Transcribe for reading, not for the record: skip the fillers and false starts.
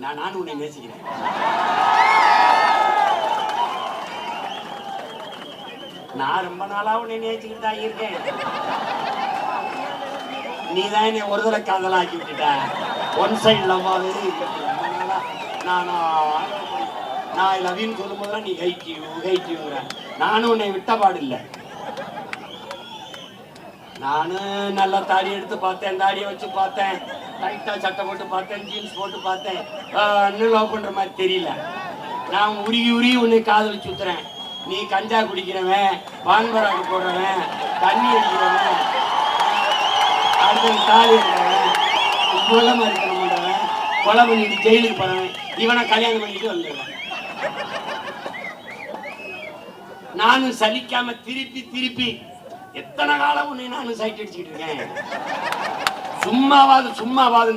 நானும் உன்னை நேசிக்கிறேன். நான் ரொம்ப நாளா உன்னை நேசிக்கிட்டு தான் இருக்கேன். நீதான் என்னை ஒரு தடவை காதலாக்கி விட்டுட்ட. ஒன் சைடு லவ்வாவே ரொம்ப நாளா நான் ஐ லவ் யூன்னு சொல்லும் போதுலாம் நீ ஹைட்டியூங்கிற. நானும் உன்னை விட்ட பாடு இல்லை. நானும் நல்லா தாடி எடுத்து பார்த்தேன், தாடியை வச்சு பார்த்தேன், டைட்டா சட்டை போட்டு பார்த்தேன், ஜீன்ஸ் போட்டு பார்த்தேன். இன்னும் லவ் பண்ற மாதிரி தெரியல. நான் உருகி உன்னை காதல் சுத்துறேன். நீ கஞ்சா குடிக்கிறவன், பான்பராக்கு போடுறவன், தண்ணி அடிக்கிறவன், அடுத்த தாலி இருக்கிறவன், குலமா இருக்கிற மாட்டவன், கொலை பண்ணிட்டு ஜெயிலுக்கு போறவன், இவனை கல்யாணம் பண்ணிட்டு வந்துடுவேன். நானும் சலிக்காம திருப்பி எத்தனை காலம் உன்னை நானும் சைட் அடிச்சுக்கிட்டு இருக்கேன். சும்மாவாது